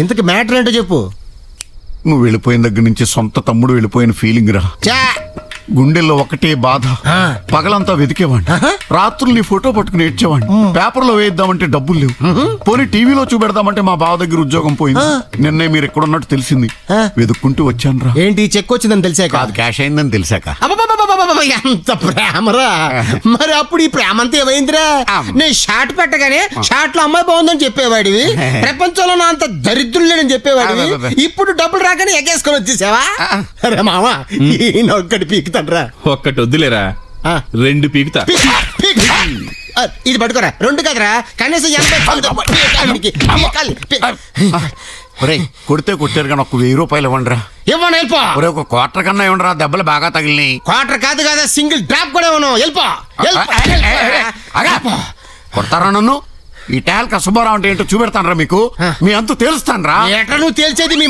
ఇంతకి మ్యాటర్ ఏంటో చెప్పు. నువ్వు వెళ్ళిపోయిన దగ్గర నుంచి సొంత తమ్ముడు వెళ్ళిపోయిన ఫీలింగ్ రా. గుండెల్లో ఒకటే బాధ. పగలంతా వెతికేవాడిని, రాత్రులు నీ ఫోటో పట్టుకుని ఏడ్చేవాడిని. పేపర్లో వేద్దామంటే డబ్బులు లేవు. పోనీ టీవీలో చూపెడదామంటే మా బావ దగ్గర ఉద్యోగం పోయింది. నిన్నే మీరు ఎక్కడున్నట్టు తెలిసింది, వెతుక్కుంటూ వచ్చాను రా. ఏంటి చెక్ వచ్చిందని తెలిసాక? కాదు, క్యాష్ అయిందని తెలిసాక. ఎంత ప్రేమరా. మరి అప్పుడు ఈ ప్రేమ అంతా ఏమైందిరా? నేను షార్ట్ పెట్టగానే షార్ట్ లో అమ్మాయి బాగుందని చెప్పేవాడివి, ప్రపంచంలో నా అంత దరిద్రులేనని చెప్పేవాడివి. ఇప్పుడు డబ్బులు రాగానే ఎగేసుకొని వచ్చేసావా? అరే మావా, ఈయన ఒక్కటి పీకుతాడ్రా. ఒక్కటి వద్దులేరా, 2 పీకుతా. ఇది పట్టుకోరా. 2 కదరా, కనీసం 80. కొడితే కొట్టారు కానీ ఒక 1000 రూపాయలు ఇవ్వండిరా. ఇవ్వను, వెళ్ళిపో. ఒక క్వార్టర్ కన్నా ఇవ్వండిరా, దెబ్బలు బాగా తగిలినాయి. క్వార్టర్ కాదు కదా, సింగిల్ డ్రాప్ కూడా ఇవ్వను. వెళ్ళిపో. కొడతారా నన్ను? ఈ టాల్ కసుబారావు అంటే ఏంటో చూపెడతానరా మీకు. మీ అంతు తేలుస్తానరా. ఎట్లా నువ్వు తేల్చేది? మీ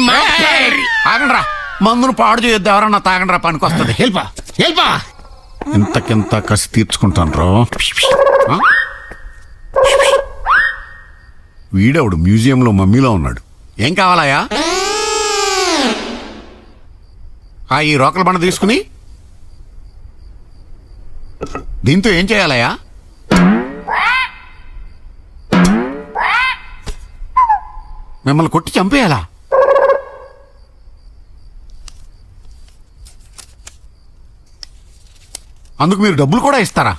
ఆగండ్రా, మందును పాడు చేయొద్దు, ఎవరన్నా తాగండ్రా, పనికి వస్తుంది. వెళ్ళిపో, వెళ్ళిపో. ఇంతకింత కసి తీర్చుకుంటాను రా. వీడెవడు మ్యూజియంలో మమ్మీలో ఉన్నాడు. ఏం కావాలయా? ఈ రోకల బండ తీసుకుని దీంతో ఏం చేయాలయా? మిమ్మల్ని కొట్టి చంపేయాలా? అందుకు మీరు డబ్బులు కూడా ఇస్తారా?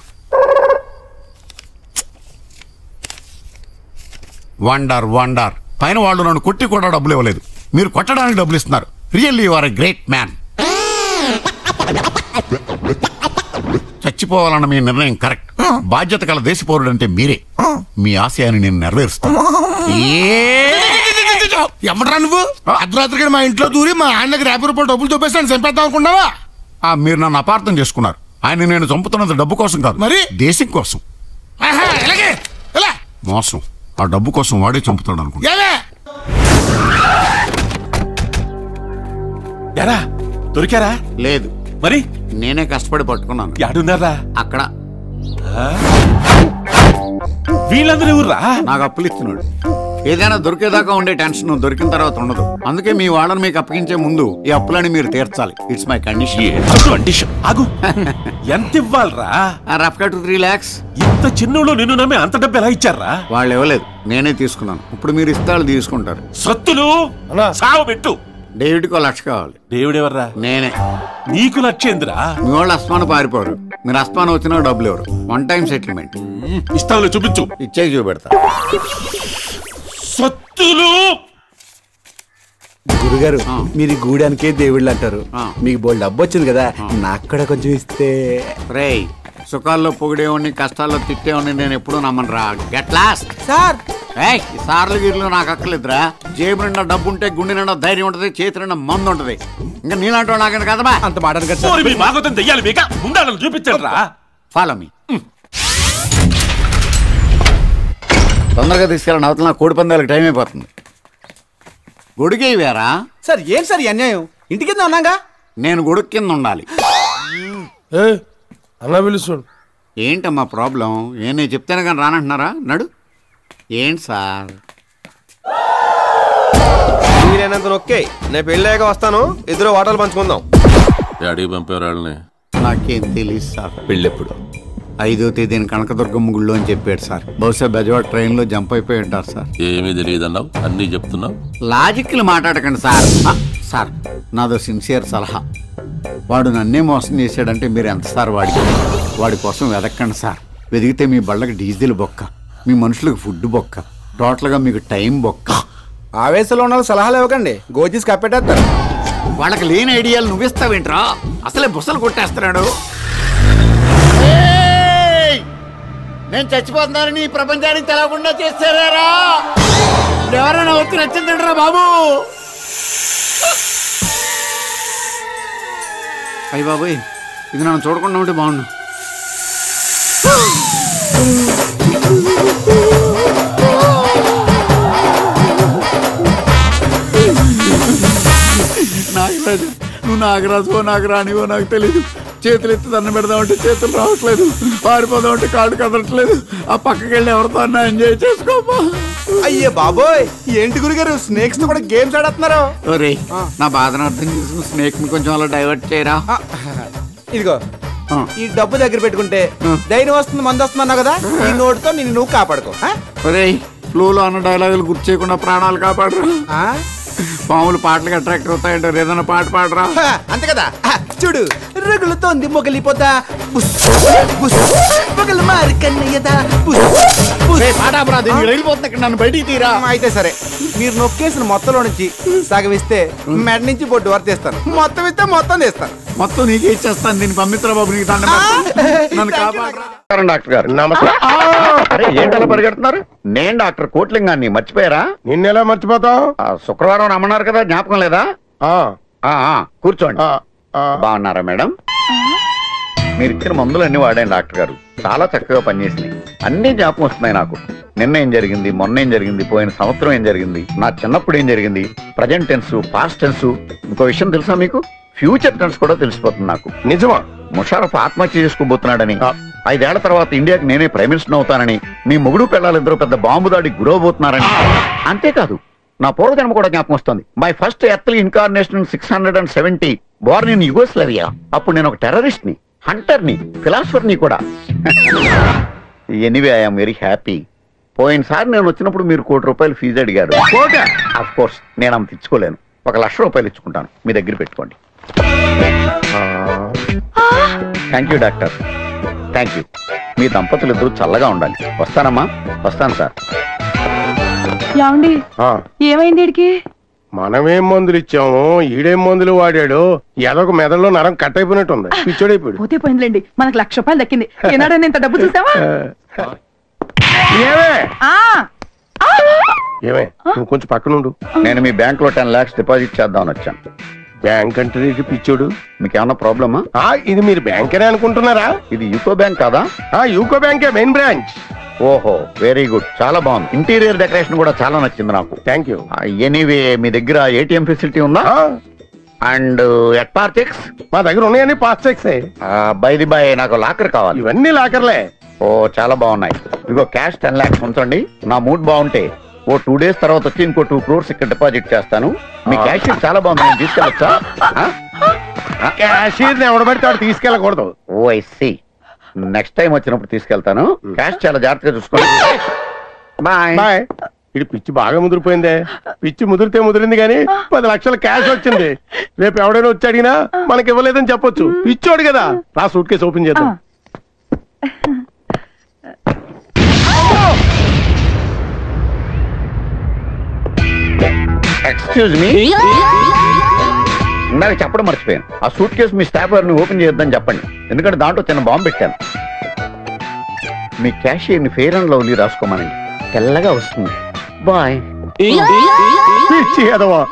Wonder wonder. పైన వాళ్ళు నన్ను కొట్టి కూడా డబ్బులు ఇవ్వలేదు, మీరు కొట్టడానికి డబ్బులు ఇస్తున్నారు. Really you are a great man. చచ్చిపోవాలన్న మీ నిర్ణయం కరెక్ట్. బాధ్యత గల దేశ పౌరుడు అంటే మీరే. మీ ఆశయాన్ని నేను నెరవేరుస్తాను. ఎవడరా నువ్వు? అర్ధరాత్రిగా మా ఇంట్లో దూరి మా ఆయన దగ్గర 50 రూపాయలు డబ్బులు చూపేస్తాను చంపేద్దాం అనుకున్నావా? మీరు నన్ను అపార్థం చేసుకున్నారు. ఆయన నేను చంపుతున్నది డబ్బు కోసం కాదు, మరి దేశం కోసం. మోసం. ఆ డబ్బు కోసం వాడే చంపుతాడు అనుకుంటా. దొరికారా? లేదు. మరి నేనే కష్టపడి పట్టుకున్నాను. యాడున్నారా? అక్కడ. వీళ్ళందరూ ఎవర్రా? నాకు అప్పులు ఇస్తున్నాడు. ఏదైనా దొరికేదాకా ఉండే టెన్షన్ దొరికిన తర్వాత ఉండదు. అందుకే మీ వాళ్ళని మీకు అప్పగించే ముందు ఈ అప్పులని మీరు తీర్చాలి. It's my condition. ఎంత ఇవ్వాలరా? రఫ్ గా 2-3 lakhs. ఇంత చిన్నలో నిన్ను నమ్మి అంత డబ్బు ఎలా ఇచ్చారా? వాళ్ళు ఇవ్వలేదు, నేనే తీసుకున్నాను. ఇప్పుడు మీరు ఇస్తాళ్ళు తీసుకుంటారు. సత్తులు సాగు పెట్టు. డేవిడ్కి 1 లక్ష కావాలి. డేవిడ్ ఎవర్రా? నేనే. నీకు లక్షేంద్రా? మీ వాళ్ళు అస్మాను పారిపోరు. మీరు అస్మాను వచ్చినా డబ్బులు ఎవరు. 1 time సెటిల్మెంట్. ఇస్తావులే, చూపించు. ఇచ్చే చూపెడతా. సత్తులు. గురుగారు, మీరు గూడానికే దేవుళ్ళు అంటారు. మీకు బోల్డ్ డబ్బు వచ్చింది కదా, నాకు కూడా కొంచెం ఇస్తే. రేయ్, సుఖాల్లో పొగిడేవాడిని, కష్టాల్లో తిట్టేవాడిని నేను ఎప్పుడూ నమ్మనురా. Get lost. సార్ ఈ సార్లు గిర్లు నాకు అక్కర్లేదురా. జేబు నిండా డబ్బు ఉంటే గుండె నిండా ధైర్యం ఉంటది, చేతి నిండా మందు ఉంటది. ఇంకా నీలాంటి నాకని కదబా అంత మాట చూపించండి. Follow me. తొందరగా తీసుకెళ్ళండి, అవతల నా కోడి పందాలకు టైం అయిపోతుంది. గొడుగే వేరా? సార్ ఏం సార్ ఈ అన్యాయం? ఇంటి కింద ఉన్నాగా. నేను గొడుగు కింద ఉండాలి. అలా పిలుస్తాడు. ఏంటమ్మా ప్రాబ్లం? నేను చెప్తాను కానీ రానంటున్నారా? నడు. ఏంటి సార్? మీరేనంత నొక్కే. నేను పెళ్ళాక వస్తాను, ఇద్దరు వాటలు పంచుకుందాం. డాడీ పంపేవాళ్ళని నాకేం తెలియదు సార్. పెళ్ళెప్పుడు? 5వ తేదీన కనకదుర్గమ్మ గుళ్ళో అని చెప్పాడు సార్. బహుశా బెజవాడ ట్రైన్ లో జంప్ అయిపోయి ఉంటారు సార్. ఏమీ తెలియదు అన్నావు, అన్నీ చెప్తున్నావు. లాజిక్లు మాట్లాడకండి సార్. సార్, నాదో సిన్సియర్ సలహా. వాడు నన్నే మోసం చేశాడంటే మీరు ఎంత సార్ వాడి కోసం వెదక్కండి సార్. వెదిగితే మీ బళ్ళకి డీజిల్ బొక్క, మీ మనుషులకు ఫుడ్ బొక్క, టోటల్గా మీకు టైం బొక్క. ఆవేశంలో ఉన్న సలహాలు ఇవ్వకండి, గోజీస్ కప్పెట్టేస్తారు. వాళ్ళకి లేని ఐడియాలు నువ్విస్తావేంట్రా? అసలే బుసలు కొట్టేస్తున్నాడు. నేను చచ్చిపోతున్నానని ఈ ప్రపంచానికి తెలవకుండా చేస్తారా? ఎవరైనా వచ్చి నచ్చిందంటారా బాబు? అయ్య బాబోయ్, ఇది నన్ను చూడకుండా ఉంటే బాగుండు. నాగరాజు, నువ్వు నాగరాజువో నాకు రానివో నాకు తెలీదు. చేతులు ఎత్తి దండం పెడదామంటే చేతులు రావట్లేదు, పారిపోదామంటే కాళ్ళు కదలట్లేదు. ఆ పక్కకి వెళ్ళి ఎవరితో అన్నా ఎంజాయ్ చేసుకోమా. అయ్యే బాబోయ్, ఏంటి గురుగారు స్నేక్స్ తో కూడా గేమ్స్ ఆడుతున్నారు? ఒరేయ్, నా బాధను అర్థం చేసుకుని స్నేక్ ని కొంచెం అలా డైవర్ట్ చేయరా. ఇదిగో ఈ డబ్బు దగ్గర పెట్టుకుంటే ధైర్యం వస్తుంది, మంది వస్తున్నావు కదా, ఈ నోటుతో నిన్ను నువ్వు కాపాడుకో. ఒరేయ్, ఫ్లోలో అన్న డైలాగులు గుర్తు చేయకుండా ప్రాణాలు కాపాడరా. పాములు పాటలకు అట్రాక్ట్ అవుతాయంటారు, ఏదైనా పాట పాడరా. అంతే కదా, చూడు రగులుతోంది మొగలిపోతా మొగలు మారి కన్నయ్యదా. నన్ను బయటికి తీరా. అయితే సరే, మీరు నొక్కేసిన మొత్తంలో నుంచి సగం ఇస్తే మెడ నుంచి బొడ్డు వరకు తీస్తాను, మొత్తం ఇస్తే మొత్తం తీస్తాను. మొత్తం నీకే ఇచ్చేస్తాను. దీన్ని పంపిస్తారా బాబు, నీకు దండం పెడతాను. నన్ను కాపాడరా. డాక్టర్ గారు అరే ఏంటలా పరిగెడుతున్నారు? నేను డాక్టర్ కోట్లింగాన్ని, మర్చిపోయారా? నిన్నెలా మర్చిపోతావు? శుక్రవారం రమ్మన్నారు కదా, జ్ఞాపకం లేదా? కూర్చోండి. బాగున్నారా మేడం? మీరు ఇచ్చిన మందులు అన్ని వాడాను డాక్టర్ గారు, చాలా చక్కగా పనిచేసినాయి. అన్ని జ్ఞాపకం వస్తున్నాయి నాకు. నిన్న ఏం జరిగింది, మొన్న ఏం జరిగింది, పోయిన సంవత్సరం ఏం జరిగింది, నా చిన్నప్పుడు ఏం జరిగింది, ప్రజెంట్ టెన్స్, పాస్ట్ టెన్స్. ఇంకో విషయం తెలుసా మీకు? ఫ్యూచర్ టెన్స్ కూడా తెలిసిపోతుంది నాకు. నిజమా? ముషారఫ్ ఆత్మహత్య చేసుకోబోతున్నాడని, 5 ఏళ్ల తర్వాత ఇండియాకి నేనే ప్రైమ్ మినిస్టర్ అవుతానని, మీ మొగుడు పిల్లలిద్దరూ పెద్ద బాంబు దాడికి గురవబోతున్నారని. అంతేకాదు, నా పూర్వజన్మ కూడా జ్ఞాపకం వస్తుంది. My first earthly incarnation 670, Born in Yugoslavia. అప్పుడు నేను ఒక టెర్రరిస్ట్ ని, హంటర్ ని, ఫిలాసఫర్ ని కూడా. Anyway, I'm very happy. పోయినసారి నేను వచ్చినప్పుడు మీరు ₹1,00,000 ఫీజు అడిగారు. ఆఫ్ కోర్స్ నేను అంత ఇచ్చుకోలేను. ₹1,00,000 ఇచ్చుకుంటాను, మీ దగ్గర పెట్టుకోండి. Thank you doctor, thank you. మీ దంపతులు ఇద్దరు చల్లగా ఉండాలి. వస్తానమ్మా. వస్తాను సార్. ఏమైంది వీడికి? మనమేం మందులు ఇచ్చాము, ఈడేం మందులు వాడాడు. ఏదొక మెదడులో నరం కట్ అయిపోయినట్టుంది, పిచ్చోడైపోయాడు. పోతే పోయిందిలేండి, మనకు ₹1,00,000 దక్కింది. ఏనాడని ఇంత డబ్బు చూసావా? ఏమే, నువ్వు కొంచెం పక్కనుండు. నేను మీ బ్యాంక్ లో 10 lakhs డిపాజిట్ చేద్దామని వచ్చాను. బ్యాంక్ అంటే పిచ్చోడు. మీకు ఏమన్నా ప్రాబ్లమా? ఇది మీరు బ్యాంక్ అని అనుకుంటున్నారా? ఇది యూకో బ్యాంక్ కాదా? యూకో బ్యాంకే మెయిన్ బ్రాంచ్. ఓహో, వెరీ గుడ్, చాలా బాగుంది. ఇంటీరియర్ డెకరేషన్ కూడా చాలా నచ్చింది నాకు. Thank you. ఎనీవే, మీ దగ్గర ఏటీఎం ఫెసిలిటీ ఉందా? And at pass checks? మా దగ్గర ఉన్నాయని pass checks. By the by, నాకు లాకర్ కావాలి. ఇవన్నీ లాకర్లే. ఓ, చాలా బాగున్నాయి. ఇదిగో క్యాష్ 10 lakhs ఉంచండి. నా మూడ్ బాగుంటే ఓ 2 days తర్వాత వచ్చి ఇంకో 2 crores ఇక్కడ డిపాజిట్ చేస్తాను. మీ క్యాష్ చాలా బాగుంది, నేను తీసుకెళ్ళొచ్చా? క్యాషియర్ ఎవడ పడితే వాడు తీసుకెళ్ళకూడదు. Oh, I see. Next time వచ్చినప్పుడు తీసుకెళ్తాను. క్యాష్ చాలా జాగ్రత్తగా చూసుకోండి. Bye bye. ఇది పిచ్చి బాగా ముదిరిపోయిందే. పిచ్చి ముదిరితే ముదిరింది కానీ 10 లక్షల క్యాష్ వచ్చింది. రేపు ఎవడైనా వచ్చి అడిగినా మనకి ఇవ్వలేదని చెప్పొచ్చు. పిచ్చోడు కదా. రా, సూట్ కేసు ఓపెన్ చేద్దాం. ఎక్స్క్యూజ్ మీ, ఇందాక చెప్పడం మర్చిపోయాను. ఆ సూట్ కేసు మీ స్టాఫ్ గారిని ఓపెన్ చేయొద్దని చెప్పండి, ఎందుకంటే దాంట్లో చిన్న బాంబు పెట్టాను. మీ క్యాషియర్ని ఫెయిర్ అండ్ లవ్లీ రాసుకోమనండి, తెల్లగా వస్తుంది. బాయ్. పిచ్చి అదవా.